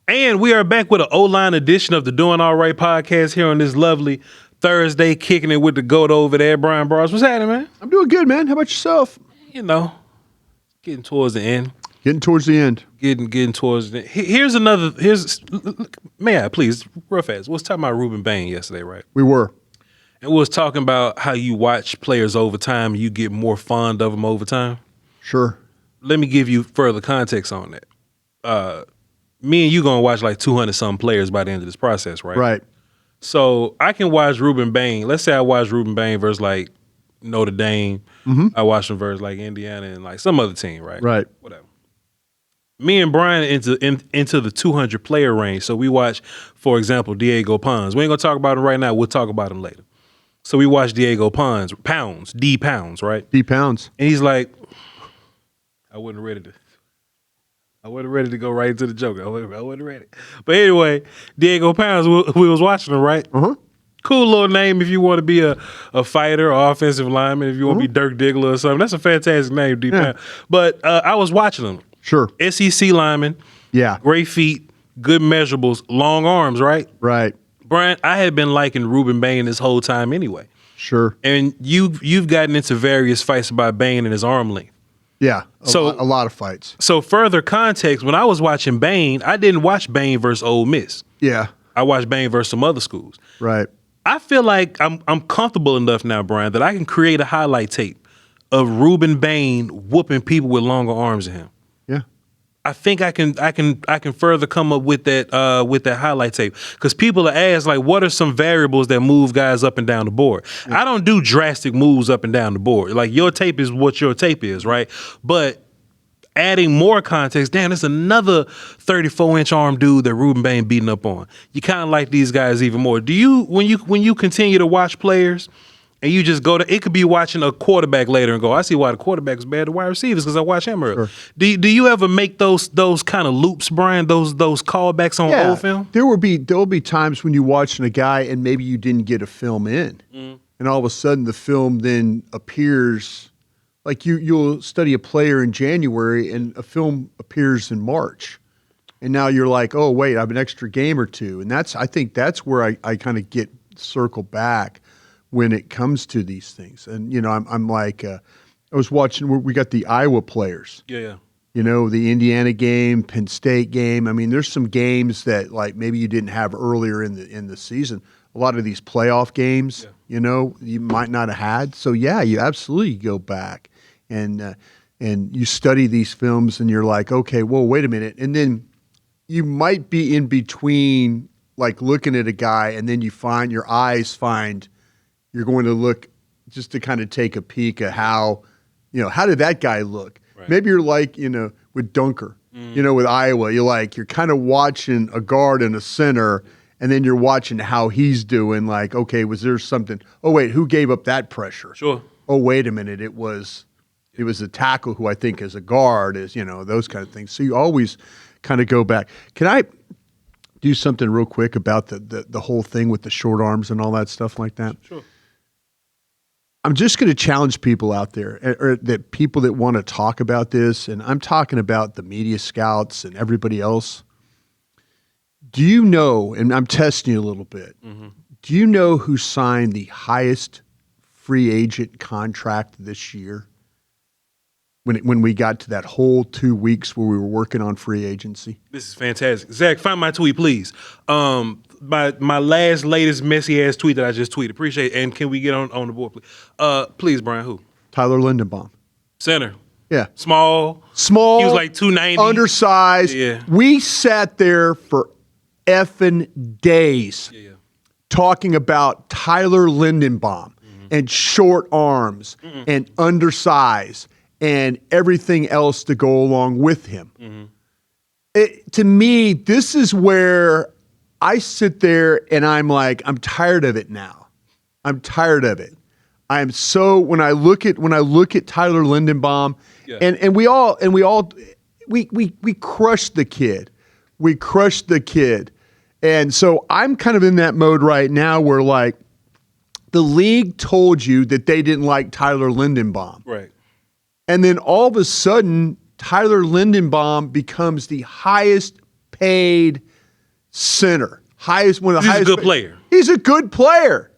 And we are back with an O-line edition of the Doing All Right podcast here on this lovely Thursday, kicking it with the goat over there, Bryan Broaddus. What's happening, man? I'm doing good, man. How about yourself? You know, getting towards the end. Getting towards the end. Getting towards the end. May I please, real fast, we was talking about Ruben Bain yesterday, right? We were. And we was talking about how you watch players over time, you get more fond of them over time. Sure. Let me give you further context on that. Me and you gonna watch like 200-something players by the end of this process, right? Right. So I can watch Ruben Bain. Let's say I watch Ruben Bain versus like Notre Dame. Mm-hmm. I watch him versus like Indiana and like some other team, right? Right. Whatever. Me and Bryan into the 200 player range. So we watch, for example, Diego Pons. We ain't gonna talk about him right now. We'll talk about him later. So we watch Diego Pons, D Pounds, right? D Pounds. And he's like, I wasn't ready to go right into the joke. I wasn't ready. But anyway, Diego Pounds, we was watching him, right? Uh-huh. Cool little name if you want to be a fighter or offensive lineman, if you want to be Dirk Diggler or something. That's a fantastic name, D Pounds. But I was watching him. Sure. SEC lineman. Yeah. Great feet, good measurables, long arms, right? Right. Bryan, I had been liking Ruben Bain this whole time anyway. Sure. And you've gotten into various fights about Bain and his arm length. Yeah. A lot of fights. So further context, when I was watching Bain, I didn't watch Bain versus Ole Miss. Yeah. I watched Bain versus some other schools. Right. I feel like I'm comfortable enough now, Bryan, that I can create a highlight tape of Ruben Bain whooping people with longer arms than him. Yeah. I think I can further come up with that highlight tape, because people are asked like, what are some variables that move guys up and down the board? Yeah. I don't do drastic moves up and down the board. Like, your tape is what your tape is, right? But adding more context, damn, there's another 34-inch arm dude that Ruben Bain beating up on. You kind of like these guys even more. Do you, when you continue to watch players, and you just go to, it could be watching a quarterback later and go, I see why the quarterback is bad to wide receivers because I watch him earlier. Sure. Do you ever make those kind of loops, Bryan, those callbacks on old film? There'll be times when you're watching a guy and maybe you didn't get a film in. And all of a sudden the film then appears, like you'll study a player in January and a film appears in March. And now you're like, oh, wait, I have an extra game or two. And I think that's where I kind of circle back when it comes to these things. And, you know, I'm like, I was watching, we got the Iowa players. Yeah. You know, the Indiana game, Penn State game. I mean, there's some games that like maybe you didn't have earlier in the season. A lot of these playoff games, you know, you might not have had. So yeah, you absolutely go back and you study these films and you're like, okay, well, wait a minute. And then you might be in between, like looking at a guy, and then your eyes find you're going to look just to kind of take a peek at how did that guy look? Right. Maybe you're like, you know, with Dunker, you know, with Iowa, you're kind of watching a guard and a center, and then you're watching how he's doing. Like, okay, was there something? Oh, wait, who gave up that pressure? Sure. Oh, wait a minute, it was a tackle who I think is a guard, is, you know, those kind of things. So you always kind of go back. Can I do something real quick about the whole thing with the short arms and all that stuff like that? Sure. I'm just going to challenge people out there, or that people that want to talk about this, and I'm talking about the media scouts and everybody else. Do you know, and I'm testing you a little bit, do you know who signed the highest free agent contract this year? When we got to that whole 2 weeks where we were working on free agency? This is fantastic. Zach, find my tweet, please. My latest messy-ass tweet that I just tweeted. Appreciate it. And can we get on the board, please? Please, Bryan, who? Tyler Lindenbaum. Center. Yeah. Small. He was like 290. Undersized. Yeah. We sat there for effing days talking about Tyler Lindenbaum and short arms and undersized and everything else to go along with him. To me, this is where I sit there and I'm like, I'm tired of it now. I'm tired of it. I'm so, when I look at Tyler Lindenbaum, and we crushed the kid. We crushed the kid. And so I'm kind of in that mode right now where, like, the league told you that they didn't like Tyler Lindenbaum. Right. And then all of a sudden, Tyler Lindenbaum becomes the highest paid center, one of the He's highest. a good player. He's a good player.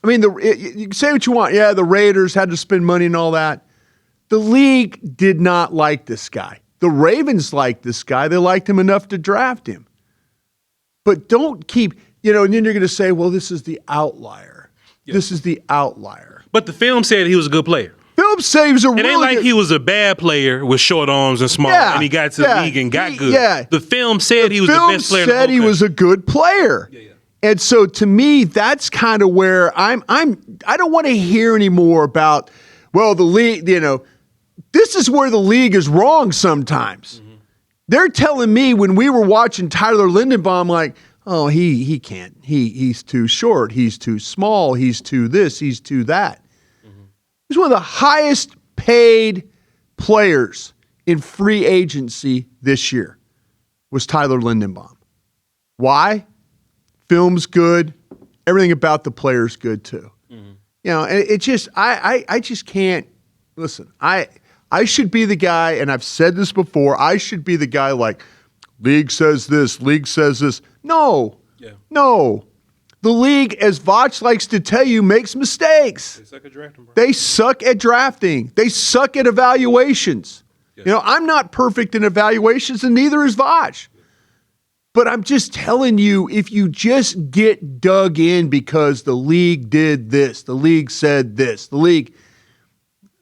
I mean, you can say what you want. Yeah, the Raiders had to spend money and all that. The league did not like this guy. The Ravens liked this guy. They liked him enough to draft him. But don't keep, and then you're going to say, well, this is the outlier. Yeah. This is the outlier. But the film said he was a good player. Film said he was a really good. It ain't like he was a bad player with short arms and small, and he got to the league and got good. Yeah. The film said he was the best player in the whole country. He was a good player. Yeah. And so to me, that's kind of where I don't want to hear anymore about, well, the league, this is where the league is wrong sometimes. Mm-hmm. They're telling me when we were watching Tyler Linderbaum, like, oh, he can't. He's too short. He's too small. He's too this. He's too that. Mm-hmm. He's one of the highest paid players in free agency this year was Tyler Linderbaum. Why? Film's good. Everything about the player's good too. Mm-hmm. And it just I just can't listen. I should be the guy, and I've said this before, I should be the guy like, league says this, league says this. No. Yeah. No. The league, as Voch likes to tell you, makes mistakes. They suck at drafting, bro. They suck at drafting. They suck at evaluations. Yes. I'm not perfect in evaluations, and neither is Voch. But I'm just telling you, if you just get dug in because the league did this, the league said this, the league...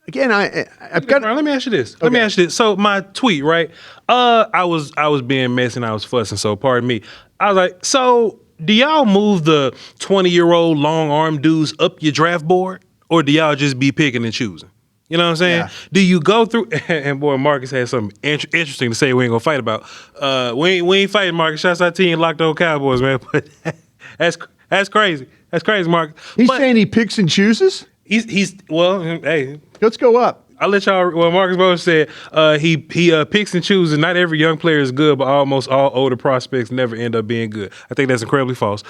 Again, I've got... Let me ask you this. Let me ask you this. So my tweet, right? I was being messy and I was fussing, so pardon me. I was like, so do y'all move the 20-year-old long-arm dudes up your draft board? Or do y'all just be picking and choosing? You know what I'm saying? Yeah. Do you go through... And boy, Marcus had something interesting to say we ain't going to fight about. We ain't fighting, Marcus. Shouts out to you and locked on Cowboys, man. But that's crazy. That's crazy, Marcus. He's saying he picks and chooses? Well, hey... Let's go up. I'll let y'all. Well, Marcus Bowe said he picks and chooses. Not every young player is good, but almost all older prospects never end up being good. I think that's incredibly false.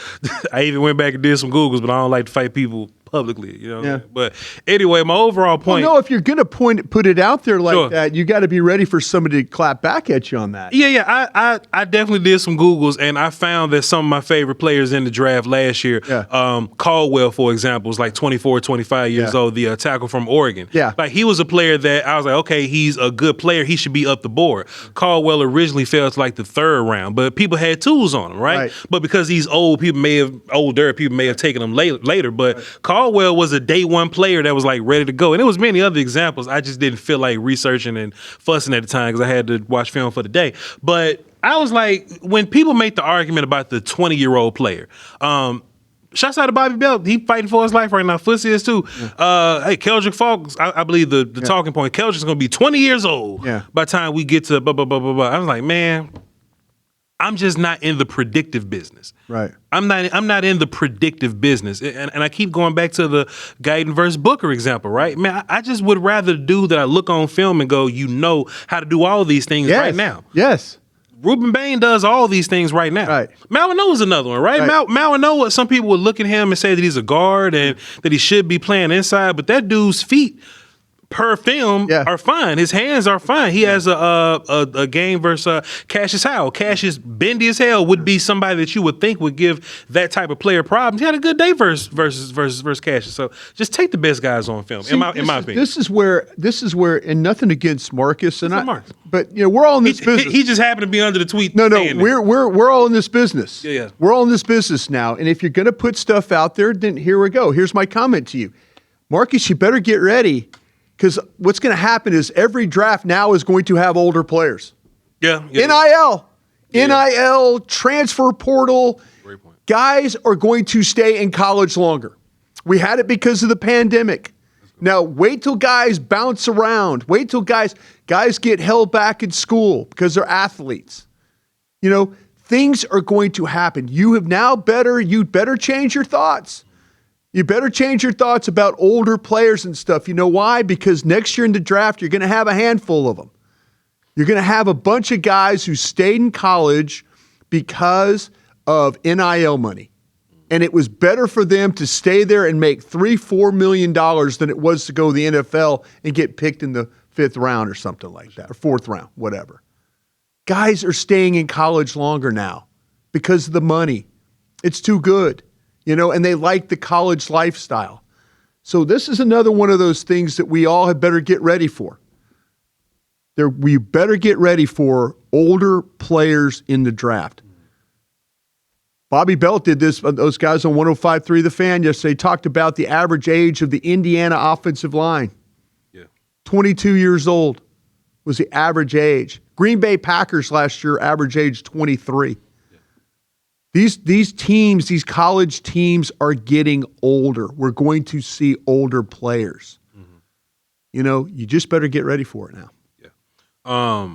I even went back and did some Googles, but I don't like to fight people publicly. Yeah. But anyway, my overall point. Well, no, if you're gonna put it out there like that, you got to be ready for somebody to clap back at you on that. Yeah. I definitely did some Googles, and I found that some of my favorite players in the draft last year, Caldwell, for example, was like 24, 25 years old, the tackle from Oregon. Yeah. Like he was a player that I was like, okay, he's a good player. He should be up the board. Caldwell originally fell to like the third round, but people had tools on him, right? But because he's old, people may have taken him later. But Caldwell was a day one player that was like ready to go. And there was many other examples. I just didn't feel like researching and fussing at the time because I had to watch film for the day. But I was like, when people make the argument about the 20-year-old player, shouts out to Bobby Belt. He fighting for his life right now. Footsy is too. Hey, Keldrick Falk, I believe the talking point, Keldrick's going to be 20 years old by the time we get to blah, blah, blah, blah, blah. I was like, man, I'm just not in the predictive business. Right. I'm not in the predictive business. And I keep going back to the Guyton versus Booker example, right? Man, I just would rather do that. I look on film and go, how to do all these things right now. Yes. Ruben Bain does all these things right now. Right. Malinois another one, right? Malinois, some people would look at him and say that he's a guard and that he should be playing inside, but that dude's feet per film are fine. His hands are fine. He has a game versus Cassius Howell. Cassius, bendy as hell, would be somebody that you would think would give that type of player problems. He had a good day versus Cassius. So just take the best guys on film. In my opinion, this is where, and nothing against Marcus but we're all in this business. He just happened to be under the tweet. No, we're all in this business. Yeah. We're all in this business now. And if you're going to put stuff out there, then here we go. Here's my comment to you, Marcus. You better get ready. Because what's going to happen is every draft now is going to have older players. Yeah. NIL, transfer portal. Great point. Guys are going to stay in college longer. We had it because of the pandemic. Now, wait till guys bounce around. Wait till guys get held back in school because they're athletes. Things are going to happen. You'd better change your thoughts. You better change your thoughts about older players and stuff. You know why? Because next year in the draft, you're going to have a handful of them. You're going to have a bunch of guys who stayed in college because of NIL money. And it was better for them to stay there and make $3-4 million than it was to go to the NFL and get picked in the 5th round or something like that, or 4th round, whatever. Guys are staying in college longer now. because of the money. It's too good, and they like the college lifestyle. So this is another one of those things that we all had better get ready for. We better get ready for older players in the draft. Bobby Belt did this, those guys on 105.3 The Fan yesterday talked about the average age of the Indiana offensive line. Yeah. 22 years old was the average age. Green Bay Packers last year, average age 23. Yeah. These teams, these college teams are getting older. We're going to see older players. Mm-hmm. You just better get ready for it now. Yeah.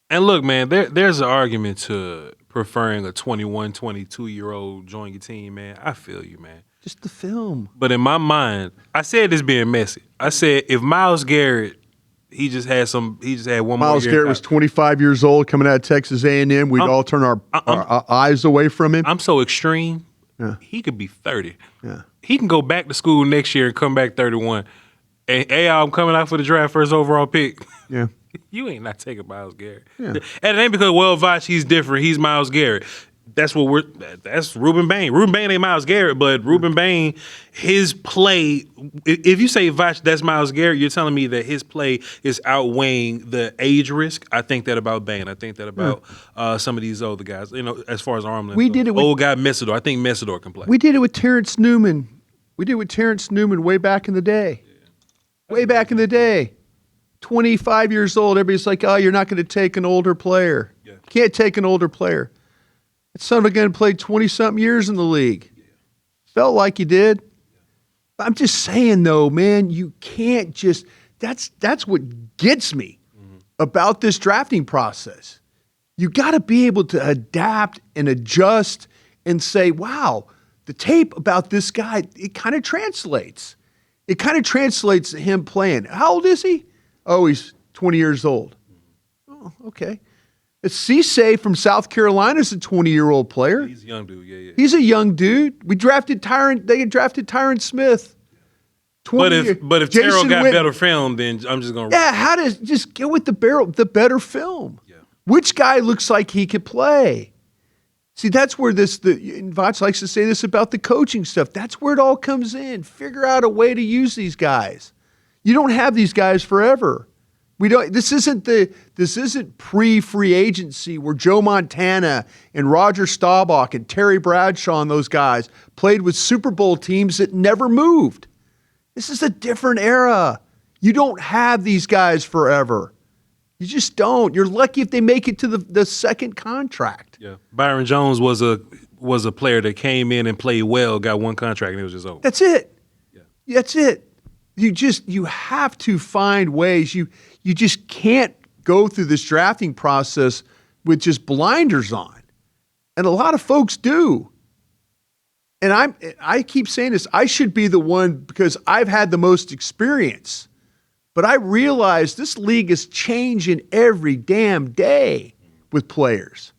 And look, man, there's an argument to preferring a 21, 22-year-old join your team, man. I feel you, man. Just the film. But in my mind, I said this being messy. I said if Myles Garrett, he just had one more Myles year. Garrett was 25 years old coming out of Texas A&M. We'd all turn our eyes away from him. I'm so extreme. Yeah. He could be 30. Yeah. He can go back to school next year and come back 31. And hey, I'm coming out for the draft, first overall pick. Yeah. You ain't not taking Myles Garrett. Yeah. And it ain't because, Voch, he's different. He's Myles Garrett. That's Ruben Bain. Ruben Bain ain't Myles Garrett, but Ruben Bain, his play, if you say Voch, that's Myles Garrett, you're telling me that his play is outweighing the age risk. I think that about Bain. I think that about some of these older guys, as far as arm length. We did it with old guy Messidor. I think Messidor can play. We did it with Terrence Newman. Way back in the day. Yeah. Way back in the day. 25 years old, everybody's like, oh, you're not going to take an older player. Yeah. Can't take an older player. That son of a gun played 20-something years in the league. Yeah. Felt like he did. Yeah. I'm just saying, though, man, you can't just – that's what gets me about this drafting process. You got to be able to adapt and adjust and say, wow, the tape about this guy, it kind of translates. It kind of translates to him playing. How old is he? Oh, he's 20 years old. Oh, okay. Cisse from South Carolina is a 20-year-old player. He's a young dude, yeah. He's a young dude. They drafted Tyron Smith. But if Terrell got better film, then I'm just going to... Yeah, how does... Just go with the better film. Yeah. Which guy looks like he could play? See, that's where Voch likes to say this about the coaching stuff. That's where it all comes in. Figure out a way to use these guys. You don't have these guys forever. This isn't pre-free agency where Joe Montana and Roger Staubach and Terry Bradshaw and those guys played with Super Bowl teams that never moved. This is a different era. You don't have these guys forever. You just don't. You're lucky if they make it to the second contract. Yeah. Byron Jones was a player that came in and played well, got one contract, and it was just over. That's it. Yeah. That's it. You have to find ways. You just can't go through this drafting process with just blinders on. And a lot of folks do. And I keep saying this, I should be the one because I've had the most experience. But I realize this league is changing every damn day with players.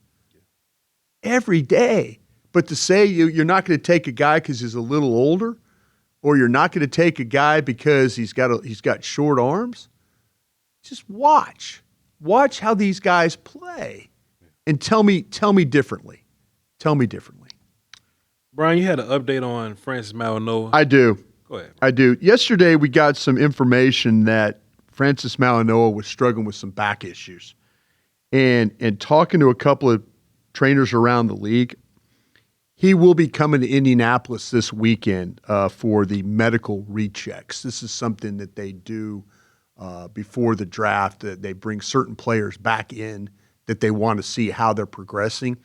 Every day. But to say you're not going to take a guy because he's a little older, or you're not going to take a guy because he's got short arms. Just watch how these guys play, and tell me differently. Tell me differently. Bryan, you had an update on Francis Mauigoa. I do. Go ahead. I do. Yesterday we got some information that Francis Mauigoa was struggling with some back issues, and talking to a couple of trainers around the league. He will be coming to Indianapolis this weekend for the medical rechecks. This is something that they do before the draft. They bring certain players back in that they want to see how they're progressing.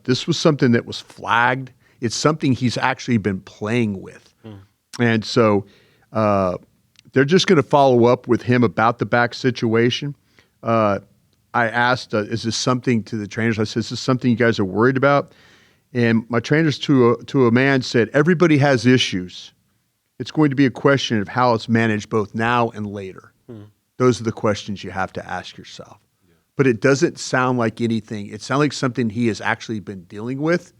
This was something that was flagged. It's something he's actually been playing with. And so they're just going to follow up with him about the back situation. I asked, is this something to the trainers? I said, is this something you guys are worried about? And my trainers to a man said, everybody has issues. It's going to be a question of how it's managed both now and later. Those are the questions you have to ask yourself. Yeah. But it doesn't sound like anything. It sounds like something he has actually been dealing with.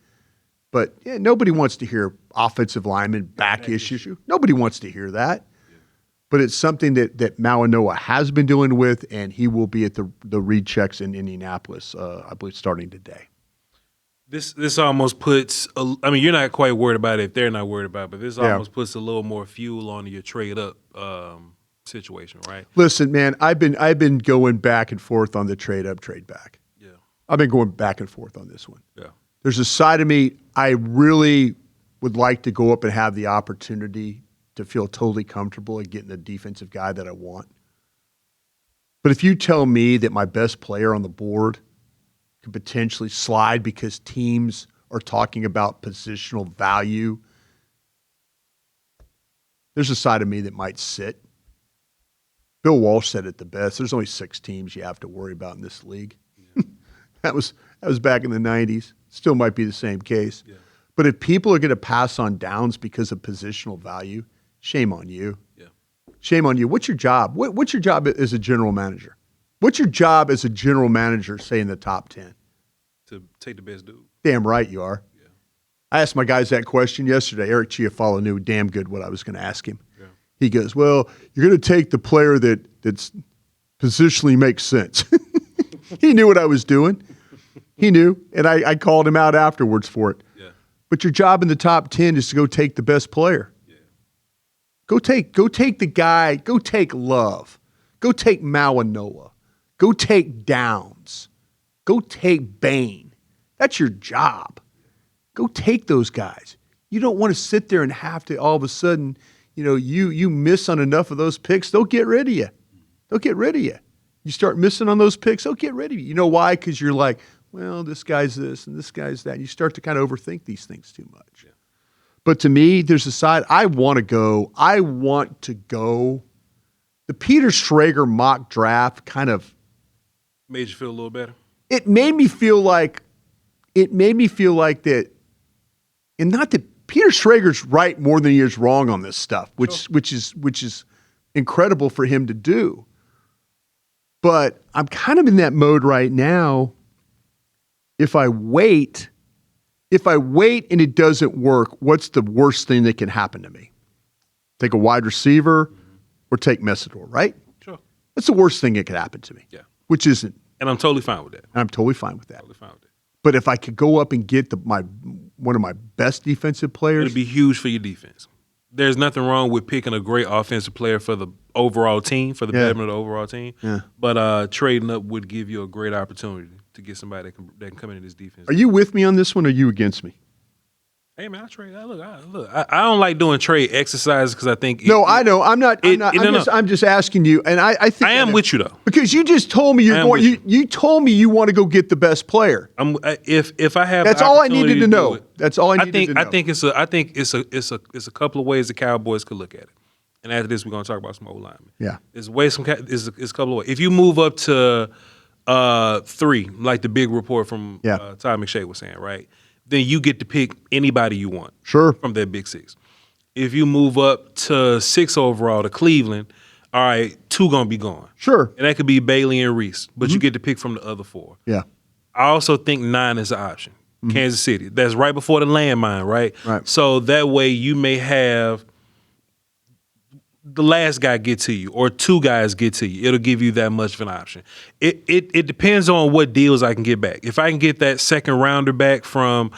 But yeah, nobody wants to hear offensive lineman back issue. Nobody wants to hear that. Yeah. But it's something that Mauigoa has been dealing with, and he will be at the rechecks in Indianapolis, I believe, starting today. This almost puts. I mean, you're not quite worried about it if they're not worried about it, but this almost puts a little more fuel on your trade up situation, right? Listen, man, I've been going back and forth on the trade up, trade back. Yeah, I've been going back and forth on this one. Yeah, there's a side of me I really would like to go up and have the opportunity to feel totally comfortable at getting the defensive guy that I want. But if you tell me that my best player on the board could potentially slide because teams are talking about positional value, there's a side of me that might sit. Bill Walsh said it the best. There's only 6 teams you have to worry about in this league. Yeah. that was back in the 90s. Still might be the same case. Yeah. But if people are going to pass on downs because of positional value, shame on you. Yeah. Shame on you. What's your job? What's your job as a general manager? What's your job as a general manager, say, in the top 10? To take the best dude. Damn right you are. Yeah. I asked my guys that question yesterday. Eric Chiafalo knew damn good what I was going to ask him. Yeah. He goes, well, you're going to take the player that's positionally makes sense. He knew what I was doing. He knew, and I called him out afterwards for it. Yeah. But your job in the top 10 is to go take the best player. Yeah. Go take the guy. Go take Love. Go take Mauigoa. Go take Downs. Go take Bain. That's your job. Go take those guys. You don't want to sit there and have to all of a sudden, you miss on enough of those picks. They'll get rid of you. They'll get rid of you. You start missing on those picks, they'll get rid of you. You know why? Because you're like, well, this guy's this and this guy's that. You start to kind of overthink these things too much. Yeah. But to me, there's a side I want to go. The Peter Schrager mock draft kind of made you feel a little better. It made me feel like that, and not that Peter Schrager's right more than he is wrong on this stuff, which is incredible for him to do. But I'm kind of in that mode right now. If I wait and it doesn't work, what's the worst thing that can happen to me? Take a wide receiver or take Measurables, right? Sure. That's the worst thing that could happen to me. Yeah. Which isn't. And I'm totally fine with that. I'm totally fine with that. Totally fine with it. But if I could go up and get one of my best defensive players, it'd be huge for your defense. There's nothing wrong with picking a great offensive player for the overall team, for the betterment of the overall team. Yeah. But trading up would give you a great opportunity to get somebody that can come into this defense. Are you with me on this one, or are you against me? Hey man, I trade. I don't like doing trade exercises because I think. I know. I'm not. I'm just asking you, and I think I am with you though, because you just told me you're going. You told me you want to go get the best player. If I have, that's all I needed to know. That's all I needed to know. I think it's a couple of ways the Cowboys could look at it, and after this we're going to talk about some old linemen. Yeah, it's a couple of ways. If you move up to 3, like the big report from Todd McShay was saying, right? Then you get to pick anybody you want. Sure. From that big 6. If you move up to 6 overall to Cleveland, all right, 2 gonna be gone. Sure. And that could be Bailey and Reese, but you get to pick from the other 4. Yeah. I also think 9 is an option. Kansas City. That's right before the landmine, right? Right. So that way you may have the last guy get to you or 2 guys get to you. It'll give you that much of an option. It depends on what deals I can get back. If I can get that second rounder back from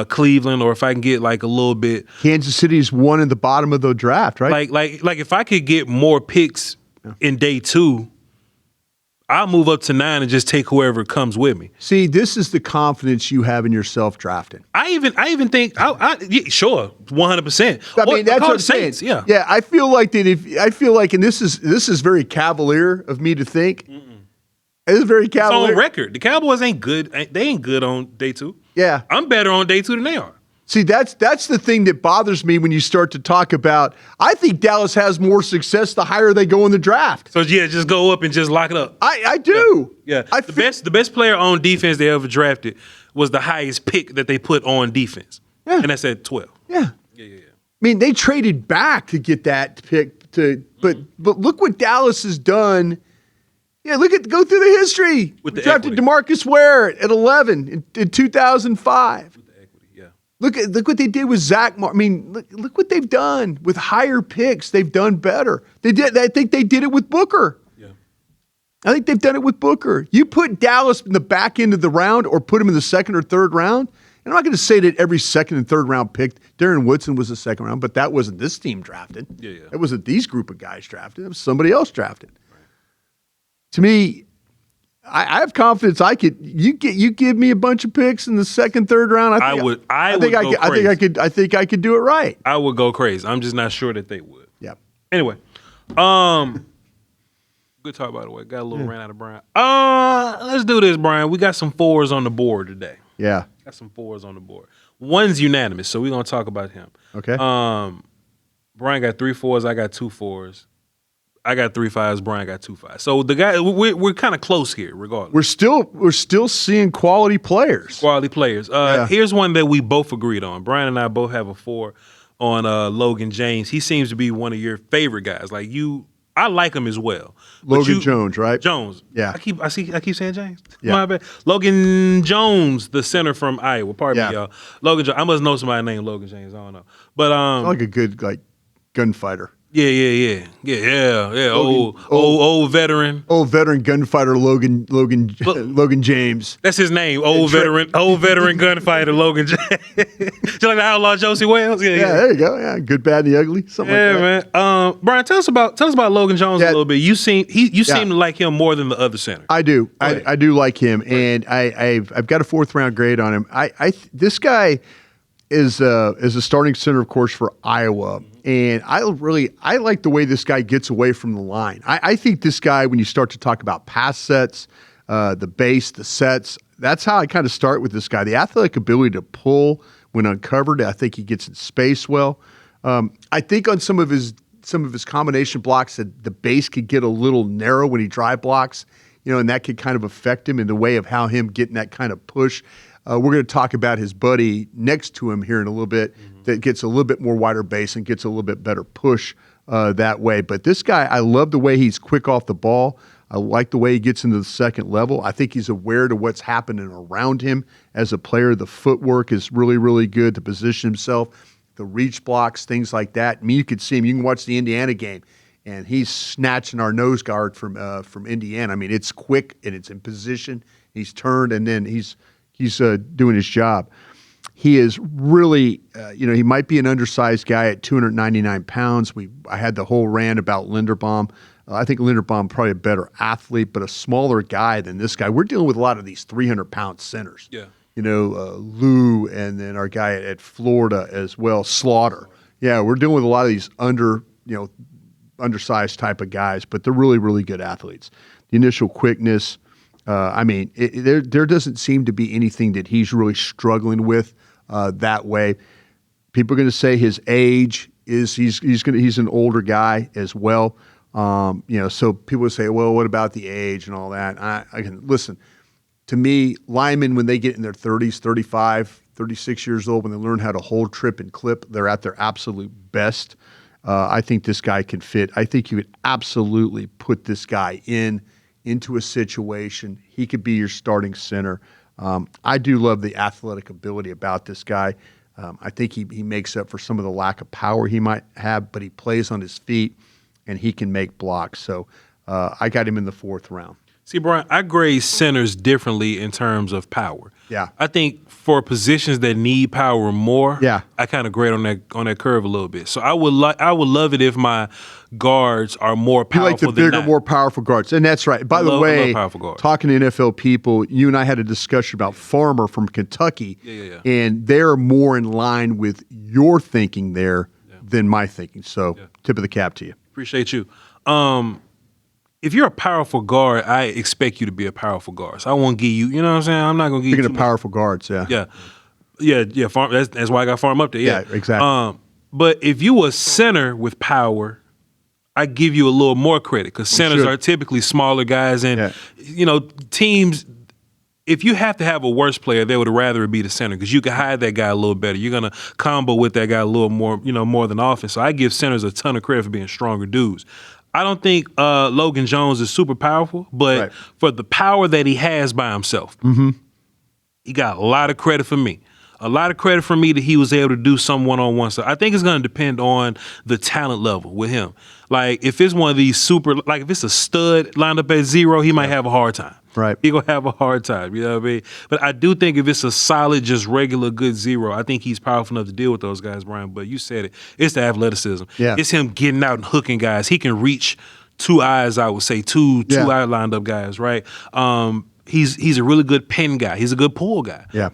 Cleveland, or if I can get like a little bit. Kansas City's one in the bottom of the draft, right? Like if I could get more picks in day 2, I'll move up to 9 and just take whoever comes with me. See, this is the confidence you have in yourself drafting. I even think, sure, 100%. I mean, that's what I'm saying. Yeah. Yeah, I feel like that. And this is very cavalier of me to think. It's very cavalier. It's on record. The Cowboys ain't good. They ain't good on day 2. Yeah, I'm better on day 2 than they are. See, that's the thing that bothers me when you start to talk about. I think Dallas has more success the higher they go in the draft. So just go up and just lock it up. I do. Yeah. The best player on defense they ever drafted was the highest pick that they put on defense. Yeah. And that's at 12. Yeah. I mean, they traded back to get that pick but look what Dallas has done. Yeah, go through the history. With the drafted equity. DeMarcus Ware at 11 in 2005. Yeah. Look what they did with Zach. I mean, look what they've done with higher picks. They've done better. They did. I think they did it with Booker. Yeah. I think they've done it with Booker. You put Dallas in the back end of the round or put him in the second or third round. And I'm not going to say that every second and third round pick, Darren Woodson was the second round, but that wasn't this team drafted. Yeah. It wasn't these group of guys drafted. It was somebody else drafted. Right. To me, I have confidence. You give me a bunch of picks in the second, third round. I think I could do it right. I would go crazy. I'm just not sure that they would. Yeah. Anyway, good talk, by the way. Got a little rant out of Bryan. Let's do this, Bryan. We got some 4s on the board today. Yeah. Got some 4s on the board. One's unanimous, so we're gonna talk about him. Okay. Bryan got 3 4s. I got 2 4s. I got 3 5s. Bryan got 2 5s. So the guy, we're kind of close here, regardless. We're still seeing quality players. Here's one that we both agreed on. Bryan and I both have a 4 on Logan James. He seems to be one of your favorite guys. Like you. I like him as well. Logan Jones, right? Jones. Yeah. I keep saying James. Yeah. My bad. Logan Jones, the center from Iowa. Pardon me, y'all. Logan Jones. I must know somebody named Logan James. I don't know. But like a good gunfighter. Yeah. Old veteran. Old veteran gunfighter Logan James. That's his name. Old veteran gunfighter Logan James. Just like the outlaw Josie Wales. Yeah, there you go. Yeah, good, bad, and the ugly. Something like that. Man. Bryan, tell us about Logan Jones a little bit. You seem to like him more than the other center. I do. I do like him, and I've got a 4th round grade on him. This guy is a starting center, of course, for Iowa. And I like the way this guy gets away from the line. I think this guy, when you start to talk about pass sets, the base, the sets, that's how I kind of start with this guy. The athletic ability to pull when uncovered, I think he gets in space well. I think on some of his combination blocks, that the base could get a little narrow when he drive blocks, and that could kind of affect him in the way of how him getting that kind of push. We're going to talk about his buddy next to him here in a little bit that gets a little bit more wider base and gets a little bit better push that way. But this guy, I love the way he's quick off the ball. I like the way he gets into the second level. I think he's aware to what's happening around him as a player. The footwork is really, really good to position himself. The reach blocks, things like that. I mean, you could see him. You can watch the Indiana game, and he's snatching our nose guard from Indiana. I mean, it's quick, and it's in position. He's turned, and then he's doing his job. He is really, he might be an undersized guy at 299 pounds. I had the whole rant about Linderbaum. I think Linderbaum probably a better athlete, but a smaller guy than this guy. We're dealing with a lot of these 300-pound centers. Yeah. Lou, and then our guy at Florida as well, Slaughter. Yeah, we're dealing with a lot of these undersized type of guys, but they're really, really good athletes. The initial quickness. There doesn't seem to be anything that he's really struggling with that way. People are going to say his age is he's an older guy as well. So people say, well, what about the age and all that? I can listen. To me, linemen, when they get in their 30s, 35, 36 years old, when they learn how to hold, trip, and clip, they're at their absolute best. I think this guy can fit. I think you would absolutely put this guy into a situation. He could be your starting center. I do love the athletic ability about this guy. I think he makes up for some of the lack of power he might have, but he plays on his feet, and he can make blocks. So I got him in the 4th round. See, Bryan, I grade centers differently in terms of power. Yeah. I think for positions that need power more, yeah, I kind of grade on that curve a little bit. So I would love it if my guards are more powerful. You like the bigger, more powerful guards, and that's right. By the way, talking to NFL people, you and I had a discussion about Farmer from Kentucky, and they're more in line with your thinking there than my thinking. So, tip of the cap to you. Appreciate you. If you're a powerful guard, I expect you to be a powerful guard. So I won't give you, you know what I'm saying? I'm not going to give you Speaking of powerful guards, Yeah. Farm, that's why I got Farm up there. Yeah, exactly. But if you a center with power, I give you a little more credit because centers are typically smaller guys. And, teams, if you have to have a worse player, they would rather it be the center because you can hide that guy a little better. You're going to combo with that guy a little more, more than often. So I give centers a ton of credit for being stronger dudes. I don't think Logan Jones is super powerful, but for the power that he has by himself, he got a lot of credit for me. A lot of credit for me that he was able to do some one-on-one stuff. I think it's going to depend on the talent level with him. Like, if it's one of these like if it's a stud lined up at 0, he might have a hard time. Right. He going to have a hard time, you know what I mean? But I do think if it's a solid, just regular good 0, I think he's powerful enough to deal with those guys, Bryan. But you said it. It's the athleticism. Yeah. It's him getting out and hooking guys. He can reach 2 eyes, I would say, two eye lined up guys, right? He's a really good pin guy. He's a good pull guy. Yeah.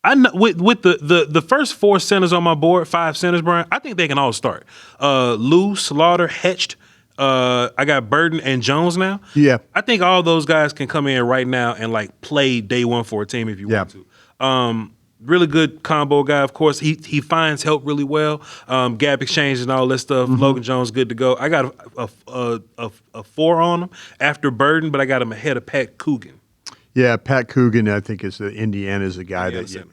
I know with the first 4 centers on my board, 5 centers, Bryan, I think they can all start. Lou, Slaughter, Hetched. I got Burton and Jones now. Yeah. I think all those guys can come in right now and like play day one for a team if you want to. Really good combo guy, of course. He finds help really well. Gap exchange and all that stuff. Logan Jones good to go. I got a 4 on him after Burton, but I got him ahead of Pat Coogan. Yeah, Pat Coogan, I think, is Indiana's a guy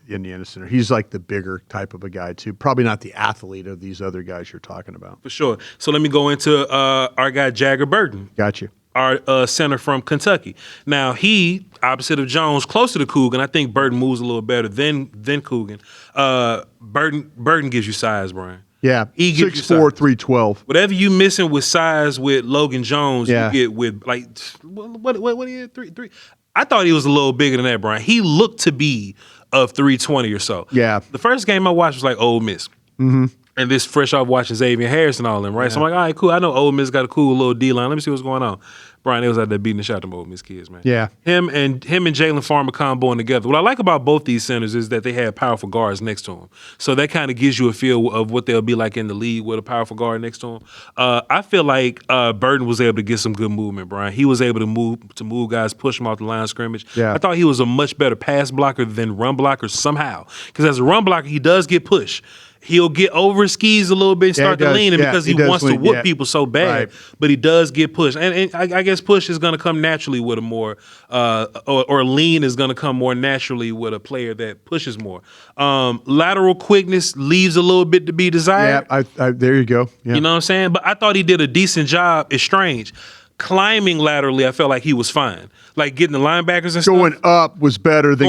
Indiana center. He's like the bigger type of a guy too. Probably not the athlete of these other guys you're talking about. For sure. So let me go into our guy Jager Burton. Got you. Our center from Kentucky. Now he, opposite of Jones, closer to Coogan. I think Burton moves a little better than Coogan. Burton gives you size, Bryan. Yeah, he 6'4", 312. Whatever you missing with size with Logan Jones, you get with like what he had, 3. I thought he was a little bigger than that, Bryan. He looked to be of 320 or so. Yeah. The first game I watched was like Ole Miss. Mm-hmm. And this fresh off watching Xavier Harris and all them, right? Yeah. So I'm like, all right, cool. I know Ole Miss got a cool little D-line. Let me see what's going on. Bryan, they was out there beating the shot to Ole Miss kids, man. Yeah. Him and Jalen Farmer comboing together. What I like about both these centers is that they have powerful guards next to them. So that kind of gives you a feel of what they'll be like in the league with a powerful guard next to them. I feel like Burton was able to get some good movement, Bryan. He was able to move guys, push them off the line of scrimmage. Yeah. I thought he was a much better pass blocker than run blocker somehow. Because as a run blocker, he does get pushed. He'll get over his skis a little bit and start to lean because he wants to whoop people so bad. Right. But he does get pushed. And I guess push is going to come naturally with a more or lean is going to come more naturally with a player that pushes more. Lateral quickness leaves a little bit to be desired. Yeah, there you go. Yeah. You know what I'm saying? But I thought he did a decent job. It's strange. Climbing laterally, I felt like he was fine. Like getting the linebackers and going up was better than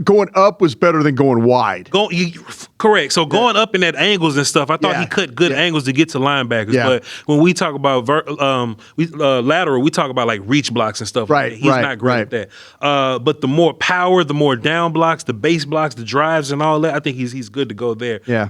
going up was better than going wide. Correct. So going up in at angles and stuff, I thought he cut good angles to get to linebackers. Yeah. But when we talk about lateral, we talk about like reach blocks and stuff. Right. Like He's not great at that. But the more power, the more down blocks, the base blocks, the drives, and all that, I think he's good to go there. Yeah.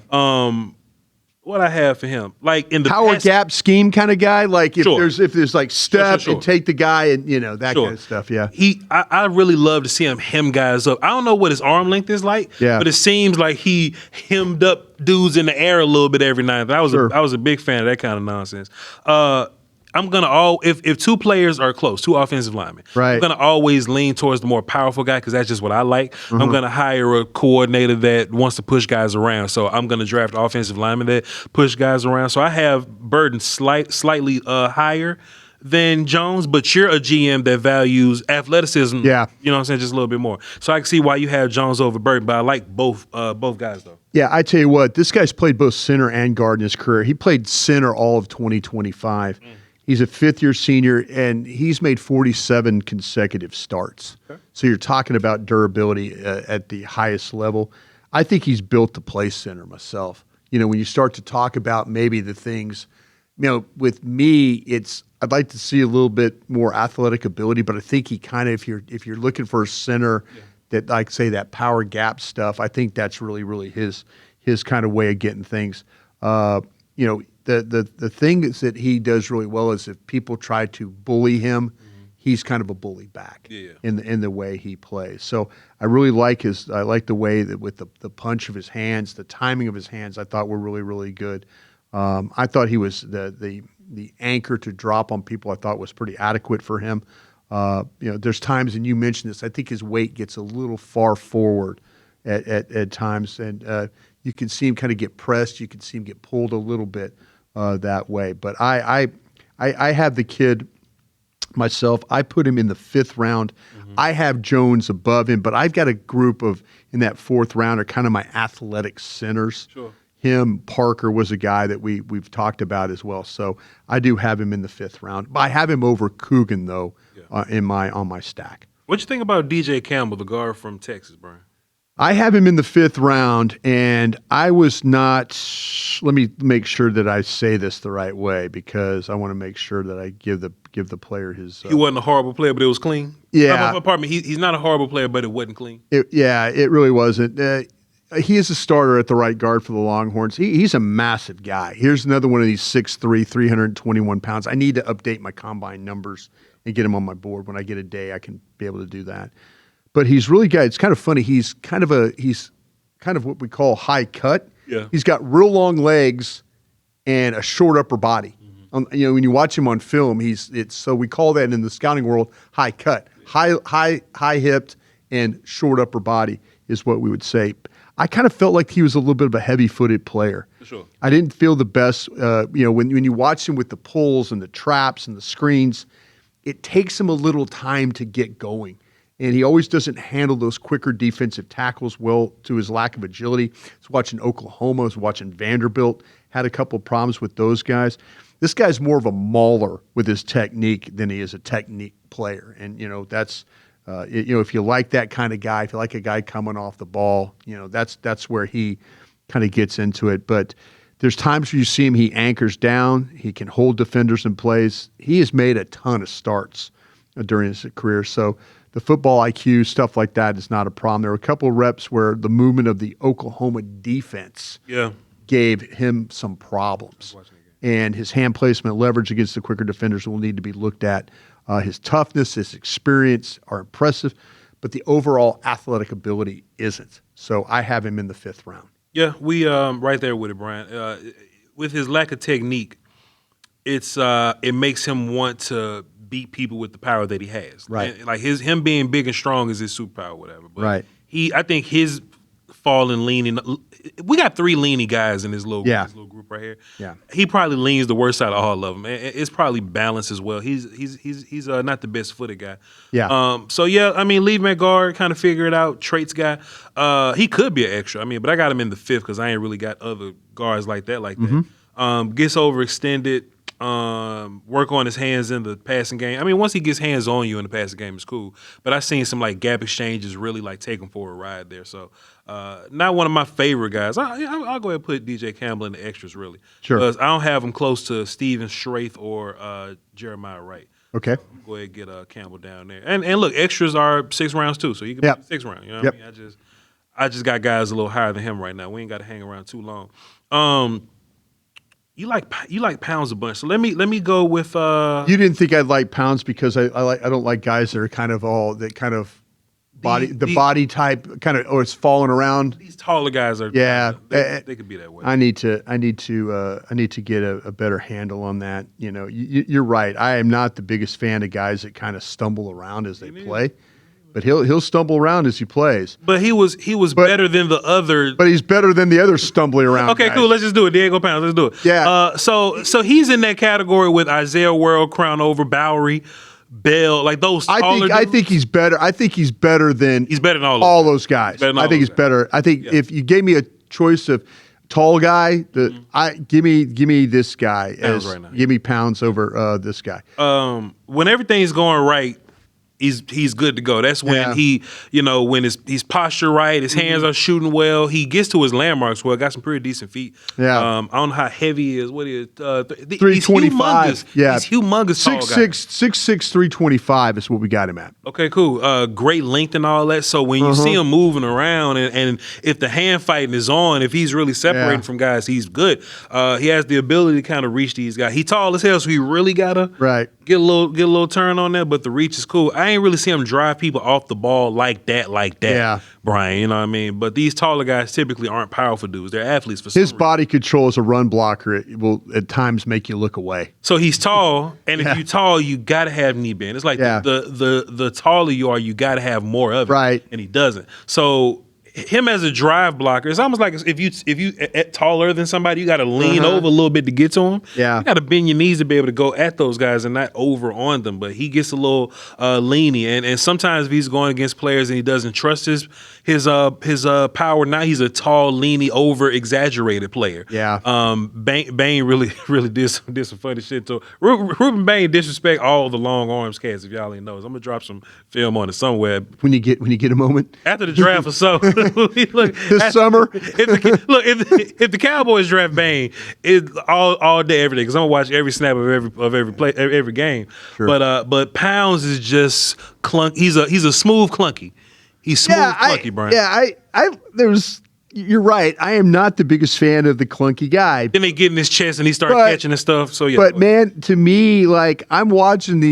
What I have for him, like in the power gap scheme kind of guy, like if there's like step and take the guy and that kind of stuff. Yeah, I really love to see him hem guys up. I don't know what his arm length is like, but it seems like he hemmed up dudes in the air a little bit every night. I was a big fan of that kind of nonsense. I'm gonna if 2 players are close, 2 offensive linemen, I'm gonna always lean towards the more powerful guy because that's just what I like. Mm-hmm. I'm gonna hire a coordinator that wants to push guys around, so I'm gonna draft offensive linemen that push guys around. So I have Burton slightly higher than Jones, but you're a GM that values athleticism. Yeah, you know what I'm saying, just a little bit more. So I can see why you have Jones over Burton, but I like both guys though. Yeah, I tell you what, this guy's played both center and guard in his career. He played center all of 2025. He's a 5th-year senior, and he's made 47 consecutive starts. Okay. So you're talking about durability at the highest level. I think he's built to play center myself. When you start to talk about maybe the things, with me, I'd like to see a little bit more athletic ability, but I think he kind of, if you're looking for a center that, like, say, that power gap stuff, I think that's really, really his kind of way of getting things. The thing is that he does really well is if people try to bully him, he's kind of a bully back in the way he plays. So I really like the way that with the punch of his hands, the timing of his hands, I thought were really, really good. I thought he was the anchor to drop on people. I thought was pretty adequate for him. There's times, and you mentioned this, I think his weight gets a little far forward at times, and you can see him kind of get pressed. You can see him get pulled a little bit that way. But I have the kid myself. I put him in the 5th round. Mm-hmm. I have Jones above him, but I've got a group of, in that 4th round, are kind of my athletic centers. Sure. Him, Parker was a guy that we've talked about as well. So I do have him in the 5th round. I have him over Coogan though on my stack. What you think about DJ Campbell, the guard from Texas, Bryan? I have him in the 5th round, and I was not. Let me make sure that I say this the right way because I want to make sure that I give the player his. He wasn't a horrible player, but it was clean. Yeah. Pardon me. He's not a horrible player, but it wasn't clean. It really wasn't. He is a starter at the right guard for the Longhorns. He's a massive guy. Here's another one of these 6'3", 321 pounds. I need to update my combine numbers and get him on my board. When I get a day, I can be able to do that. But he's really good. It's kind of funny. He's kind of what we call high cut. Yeah. He's got real long legs and a short upper body. Mm-hmm. When you watch him on film, so we call that in the scouting world high cut, high hipped and short upper body is what we would say. I kind of felt like he was a little bit of a heavy-footed player. For sure. I didn't feel the best. When you watch him with the pulls and the traps and the screens, it takes him a little time to get going. And he always doesn't handle those quicker defensive tackles well to his lack of agility. I was watching Oklahoma, I was watching Vanderbilt, had a couple of problems with those guys. This guy's more of a mauler with his technique than he is a technique player. And, that's if you like that kind of guy, if you like a guy coming off the ball, that's where he kind of gets into it. But there's times where you see him, he anchors down, he can hold defenders in place. He has made a ton of starts during his career. So the football IQ, stuff like that is not a problem. There were a couple of reps where the movement of the Oklahoma defense gave him some problems. And his hand placement, leverage against the quicker defenders will need to be looked at. His toughness, his experience are impressive, but the overall athletic ability isn't. So I have him in the 5th round. Yeah, we right there with it, Bryan. With his lack of technique, it makes him want to beat people with the power that he has. Right. And, like him being big and strong is his superpower, or whatever. But right. I think his falling leaning. We got 3 leany guys in this little group right here. Yeah. He probably leans the worst out of all of them. It's probably balance as well. He's not the best footed guy. Yeah. Leave him at guard, kind of figure it out. Traits guy. He could be an extra. But I got him in the 5th because I ain't really got other guards like that. Gets overextended. Work on his hands in the passing game. Once he gets hands on you in the passing game, it's cool. But I've seen some gap exchanges really take him for a ride there. So not one of my favorite guys. I'll go ahead and put DJ Campbell in the extras really. Sure. Because I don't have him close to Steven Straith or Jeremiah Wright. Okay. Go ahead and get Campbell down there. And look, extras are 6 rounds too, so you can be 6 round. You know what I mean? I just got guys a little higher than him right now. We ain't got to hang around too long. You like Pounds a bunch, so let me go with. You didn't think I'd like Pounds because I don't like guys that are kind of body type kind of or it's falling around. These taller guys are they could be that way. I need to get a better handle on that. You're right. I am not the biggest fan of guys that kind of stumble around as they play. But he'll stumble around as he plays. But he was better than the other. But he's better than the other stumbling around. Okay, guys. cool. Let's just do it. Diego Pounds. Let's do it. Yeah. So he's in that category with Isaiah World, Crown Over, Bowery, Bell, like those. I think he's better. I think he's better than. He's better than all those guys. I think he's better. I think if you gave me a choice of tall guy, give me this guy Pounds right now. Give me Pounds over this guy. When everything's going right, he's good to go. That's when when his posture right, his hands are shooting well. He gets to his landmarks well. Got some pretty decent feet. Yeah. I don't know how heavy he is. What is 325? Yeah. He's humongous. 6'6", 325 is what we got him at. Okay, cool. Great length and all that. So when you see him moving around and if the hand fighting is on, if he's really separating from guys, he's good. He has the ability to kind of reach these guys. He tall as hell, so he really gotta get a little turn on there. But the reach is cool. I ain't really see him drive people off the ball like that, Bryan. You know what I mean? But these taller guys typically aren't powerful dudes. They're athletes for some reason. His body control as a run blocker, it will at times make you look away. So he's tall, and if you're tall, you got to have knee bend. It's like the taller you are, you got to have more of it. Right. And he doesn't. So him as a drive blocker, it's almost like if you taller than somebody, you got to lean over a little bit to get to him. Yeah, you got to bend your knees to be able to go at those guys and not over on them. But he gets a little leany, and sometimes if he's going against players and he doesn't trust his power, now he's a tall, leany, over exaggerated player. Yeah. Bain really did some funny shit too. Ruben Bain disrespect all the long arms cats. If y'all ain't knows, I'm gonna drop some film on it somewhere when you get a moment after the draft or so. look, this summer. If the Cowboys draft Bane, it's all day, every day, because I'm gonna watch every snap of every game. Sure. But Pounds is just clunk. He's a smooth clunky. He's smooth clunky, Bryan. You're right. I am not the biggest fan of the clunky guy. Then they get in his chest and he started catching and stuff. So yeah. But man, to me, like I'm watching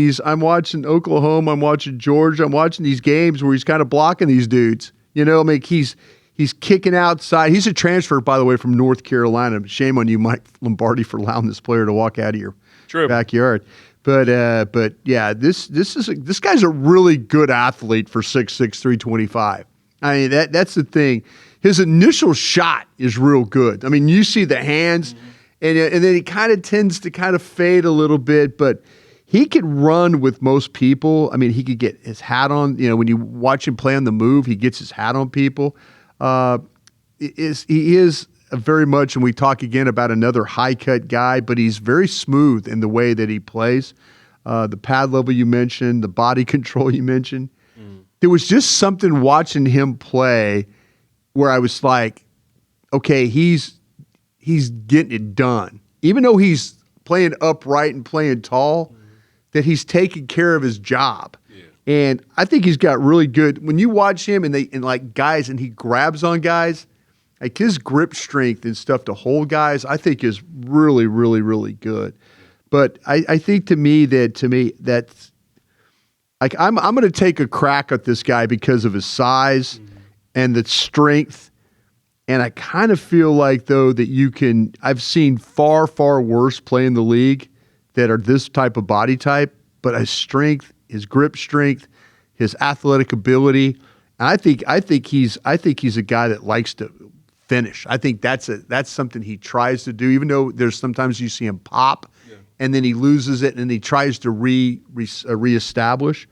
Oklahoma, I'm watching Georgia, I'm watching these games where he's kind of blocking these dudes. You know, I mean, he's kicking outside. He's a transfer, by the way, from North Carolina. Shame on you, Mike Lombardi, for allowing this player to walk out of your backyard. But yeah, this guy's a really good athlete for 6'6", 325. I mean, that's the thing. His initial shot is real good. I mean, you see the hands, and then he kind of tends to kind of fade a little bit, but he could run with most people. I mean, he could get his hat on. You know, when you watch him play on the move, he gets his hat on people. He is very much, and we talk again about another high-cut guy, but he's very smooth in the way that he plays. The pad level you mentioned, the body control you mentioned. There was just something watching him play where I was like, okay, he's getting it done. Even though he's playing upright and playing tall, that he's taking care of his job. Yeah. And I think he's got really good, when you watch him and he grabs on guys, like his grip strength and stuff to hold guys, I think is really, really, really good. But I think to me that's like I'm going to take a crack at this guy because of his size and the strength. And I kind of feel like, though, that I've seen far, far worse play in the league that are this type of body type, but his strength, his grip strength, his athletic ability, and I think he's a guy that likes to finish. I think that's something he tries to do, even though there's sometimes you see him pop and then he loses it and he tries to reestablish.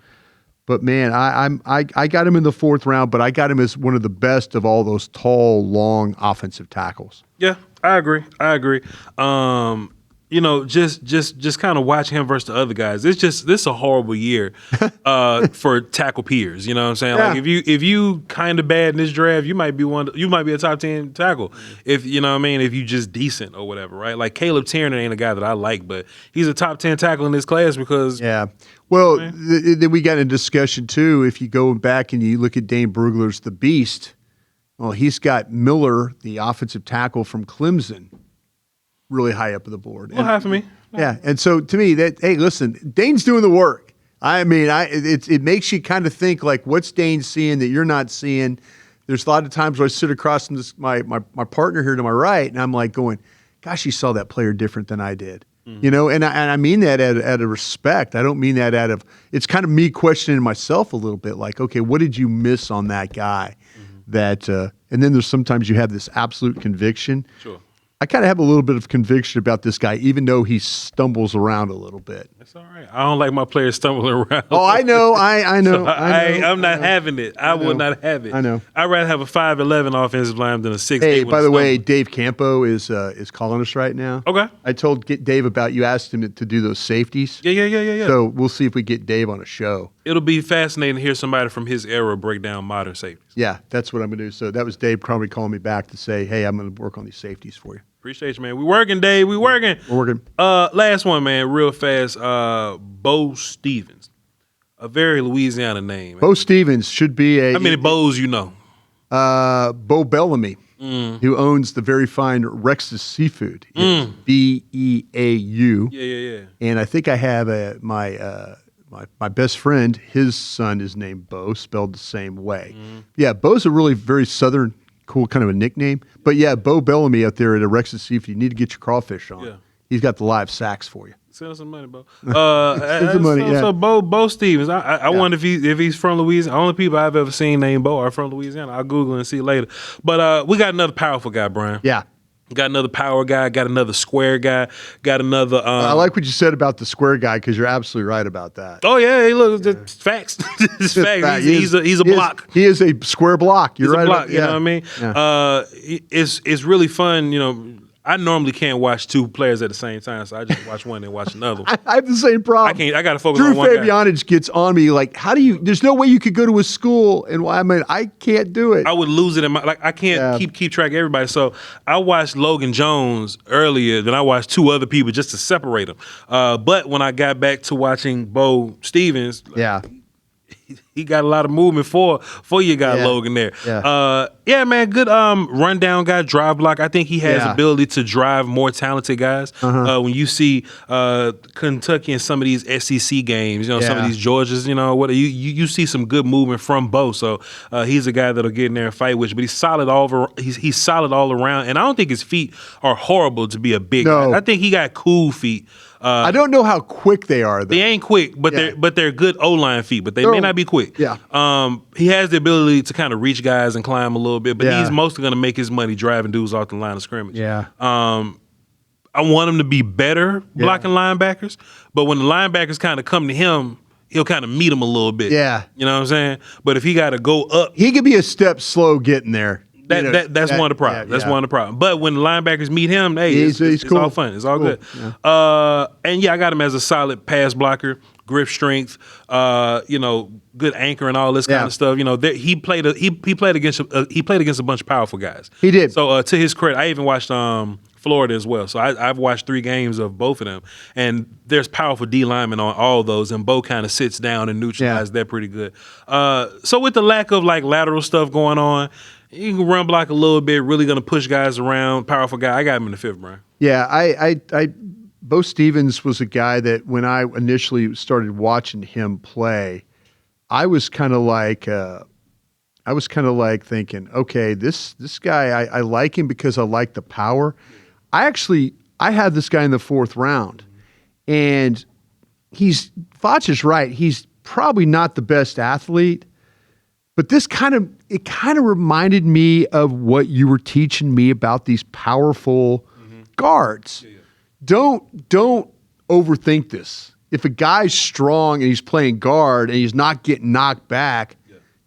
But man, I got him in the 4th round, but I got him as one of the best of all those tall, long offensive tackles. Yeah, I agree. You know, just kind of watching him versus the other guys. This is a horrible year for tackle peers. You know what I'm saying? Yeah. Like if you kind of bad in this draft, you might be a top 10 tackle. If you know what I mean, if you just decent or whatever, right? Like Caleb Tiernan ain't a guy that I like, but he's a top 10 tackle in this class because Well, then we got a discussion too. If you go back and you look at Dane Brugler's The Beast, well, he's got Miller, the offensive tackle from Clemson, really high up on the board. Well, high for me. Yeah, and so to me, hey, listen, Dane's doing the work. I mean, it makes you kind of think like, what's Dane seeing that you're not seeing? There's a lot of times where I sit across from my partner here to my right, and I'm like going, gosh, he saw that player different than I did. You know, and I mean that out of respect. I don't mean that out of, it's kind of me questioning myself a little bit, like, okay, what did you miss on that guy? That and then there's sometimes you have this absolute conviction. Sure. I kind of have a little bit of conviction about this guy, even though he stumbles around a little bit. That's all right. I don't like my players stumbling around. Oh, I know. I know. So I'm not having it. I will not have it. I know. I'd rather have a 5'11" offensive line than a 6'8". Hey, by the way, Dave Campo is calling us right now. Okay. I told Dave about you asked him to do those safeties. Yeah. So we'll see if we get Dave on a show. It'll be fascinating to hear somebody from his era break down modern safeties. Yeah, that's what I'm going to do. So that was Dave probably calling me back to say, hey, I'm going to work on these safeties for you. Appreciate you, man. We working, Dave. We working. We're working. Last one, man, real fast. Beau Stephens, a very Louisiana name. Beau Stephens should be a. How many Beaus you know? Beau Bellamy, who owns the very fine Rex's Seafood. It's Beau. Yeah. And I think I have my best friend. His son is named Beau, spelled the same way. Yeah, Beau's a really very southern. Cool kind of a nickname. But yeah, Beau Bellamy out there at a Rex's Seafood, you need to get your crawfish on. Yeah. He's got the live sacks for you. Send us some money, Beau. Send some money, yeah. So Beau Stephens, I wonder if he's from Louisiana. Only people I've ever seen named Beau are from Louisiana. I'll Google and see later. But we got another powerful guy, Bryan. Yeah. Got another power guy, got another square guy, got another. I like what you said about the square guy because you're absolutely right about that. Oh yeah, hey, look, it's facts. It's facts. He's a block. He is a square block. You're right. Block, you know what I mean? Yeah. It's really fun. You know, I normally can't watch two players at the same time, so I just watch one and watch another. I have the same problem. I got to focus Drew on one guy. Fabianich gets on me like, how do you? There's no way you could go to a school, and I can't do it. I would lose it in my I can't keep track of everybody. So I watched Logan Jones earlier, then I watched two other people just to separate them. But when I got back to watching Beau Stephens, he got a lot of movement for you got Logan there. Yeah, man, good rundown guy, drive block. I think he has ability to drive more talented guys. When you see Kentucky in some of these SEC games, some of these Georgias, you see some good movement from Beau. So he's a guy that'll get in there and fight with you. But he's solid he's solid all around. And I don't think his feet are horrible to be a big guy. I think he got cool feet. I don't know how quick they are, though. They ain't quick, but they're good O-line feet, but they may not be quick. Yeah. He has the ability to kind of reach guys and climb a little bit, but he's mostly going to make his money driving dudes off the line of scrimmage. Yeah. I want him to be better blocking linebackers, but when the linebackers kind of come to him, he'll kind of meet them a little bit. Yeah. You know what I'm saying? But if he got to go up. He could be a step slow getting there. That's one of the problems. That's one of the problems. But when the linebackers meet him, hey, it's cool. all fun. It's all good. Yeah. I got him as a solid pass blocker, grip strength, good anchor and all this kind of stuff. He played against a bunch of powerful guys. He did. So to his credit, I even watched Florida as well. So I've watched 3 games of both of them, and there's powerful D linemen on all those, and Beau kind of sits down and neutralizes that pretty good. So with the lack of like lateral stuff going on, you can run block a little bit, really going to push guys around, powerful guy. I got him in the 5th, Bryan. Yeah, Beau Stephens was a guy that when I initially started watching him play, I was kind of like thinking, okay, this guy, I like him because I like the power. I had this guy in the 4th round, and Voch is right. He's probably not the best athlete, but it kind of reminded me of what you were teaching me about these powerful guards. Don't overthink this. If a guy's strong and he's playing guard and he's not getting knocked back,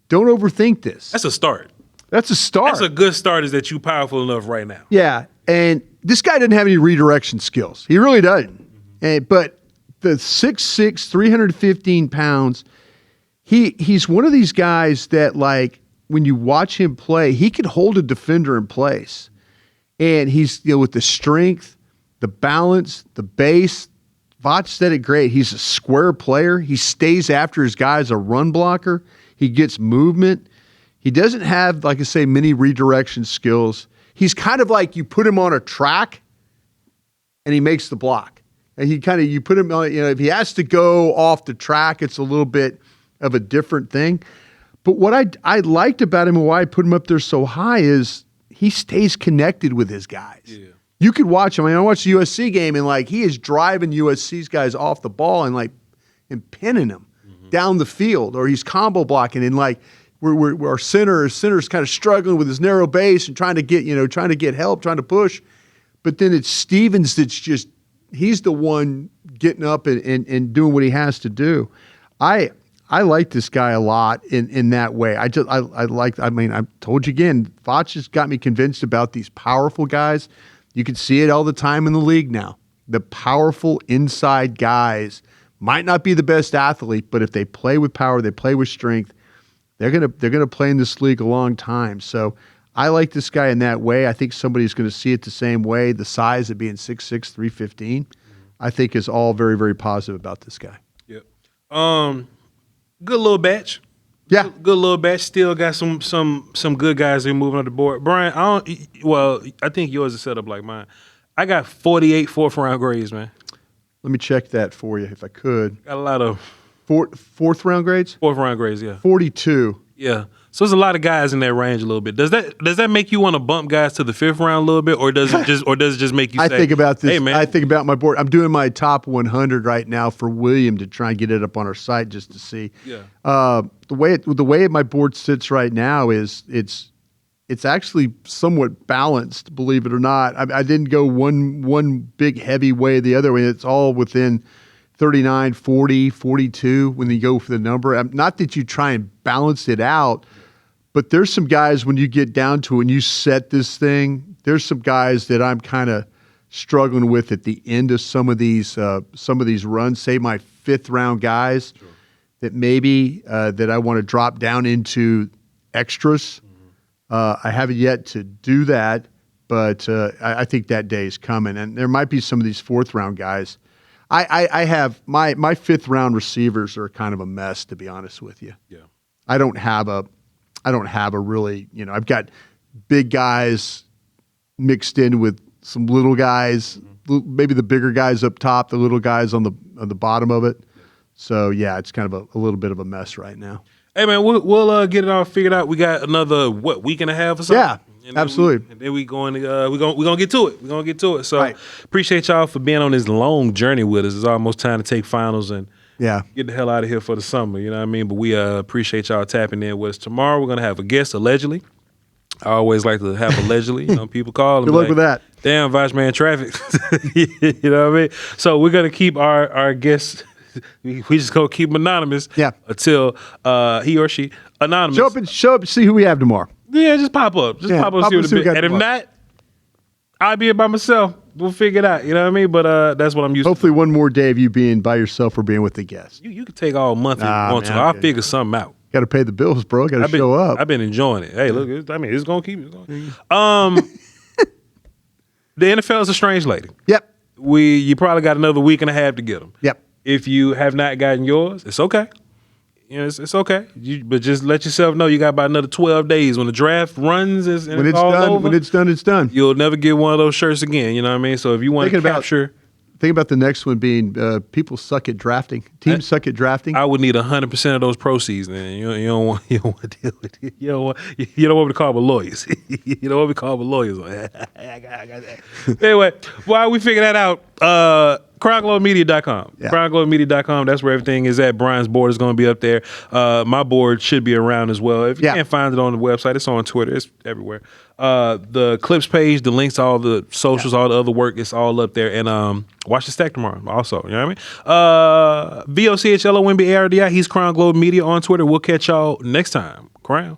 don't overthink this. That's a start. That's a start. That's a good start, is that you powerful enough right now. Yeah, and this guy doesn't have any redirection skills. He really doesn't. But the 6'6", 315 pounds, he's one of these guys that, like, when you watch him play, he can hold a defender in place. And he's, with the strength, the balance, the base. Voch said it great. He's a square player. He stays after his guy as a run blocker. He gets movement. He doesn't have, like I say, many redirection skills. He's kind of like you put him on a track and he makes the block. And you put him on, if he has to go off the track, it's a little bit of a different thing. But what I liked about him and why I put him up there so high is he stays connected with his guys. Yeah. You could watch him. I watched the USC game, and like he is driving USC's guys off the ball and pinning them down the field, or he's combo blocking, and like our center's kind of struggling with his narrow base and trying to get help, trying to push. But then it's Stephens that's just he's the one getting up and doing what he has to do. I like this guy a lot in that way. I told you again, Voch has got me convinced about these powerful guys. You can see it all the time in the league now. The powerful inside guys might not be the best athlete, but if they play with power, they play with strength, they're gonna play in this league a long time. So I like this guy in that way. I think somebody's going to see it the same way. The size of being 6'6", 315, I think is all very, very positive about this guy. Yep. Good little batch. Yeah. Good little batch. Still got some good guys that are moving on the board. Bryan, I think yours is set up like mine. I got 48 4th-round grades, man. Let me check that for you if I could. Got a lot of 4th-round grades? 4th-round grades, yeah. 42. Yeah. So there's a lot of guys in that range a little bit. Does that make you want to bump guys to the 5th round a little bit, or does it just make you say, I think about this. Hey, man. I think about my board. I'm doing my top 100 right now for William to try and get it up on our site just to see. Yeah. The way my board sits right now is it's actually somewhat balanced, believe it or not. I didn't go one big heavy way the other way. It's all within 39, 40, 42 when you go for the number. Not that you try and balance it out, but there's some guys when you get down to it and you set this thing, there's some guys that I'm kind of struggling with at the end of some of these runs. Say my 5th round guys that maybe that I want to drop down into extras. I haven't yet to do that, but I think that day is coming. And there might be some of these 4th round guys. I have my 5th round receivers are kind of a mess, to be honest with you. Yeah. I don't have a really, I've got big guys mixed in with some little guys, maybe the bigger guys up top, the little guys on the bottom of it. So yeah, it's kind of a little bit of a mess right now. Hey man, we'll get it all figured out. We got another week and a half or something. Yeah, absolutely. And then we going to we're gonna get to it. We're gonna get to it. So appreciate y'all for being on this long journey with us. It's almost time to take finals and get the hell out of here for the summer. You know what I mean? But we appreciate y'all tapping in with us. Tomorrow we're gonna have a guest allegedly. I always like to have allegedly. People call. Good luck with that. Damn, Voch man, traffic. You know what I mean? So we're gonna keep our guests. We just gonna keep him anonymous. Yeah. Until he or she anonymous. Show up and see who we have tomorrow. Yeah, just pop up. Pop up and see what it is. And if not, I'll be here by myself. We'll figure it out. You know what I mean? But that's what I'm used to. Hopefully one more day of you being by yourself or being with the guest. You can take all month if you want to. I'll figure something out. Got to pay the bills, bro. Got to show up. I've been enjoying it. Hey, look, it's going to keep it going. The NFL is a strange lady. Yep. You probably got another week and a half to get them. Yep. If you have not gotten yours, it's okay. It's okay. But just let yourself know you got about another 12 days. When the draft runs and it's all done, over, when it's done, it's done. You'll never get one of those shirts again. You know what I mean? So if you want to capture... Think about the next one being people suck at drafting. Teams suck at drafting. I would need 100% of those proceeds. Then you don't want to deal with it. You don't want me to call my lawyers. You don't want me to call my lawyers. I got that. Anyway, while we figure that out, crownglowmedia.com. Yeah. Crownglowmedia.com. That's where everything is at. Brian's board is going to be up there. My board should be around as well. If you can't find it on the website, it's on Twitter. It's everywhere. The clips page, the links to all the socials, all the other work, it's all up there. And watch the stack tomorrow also. You know what I mean? VOCHLONBARDI. He's Crown Globe Media on Twitter. We'll catch y'all next time. Crown.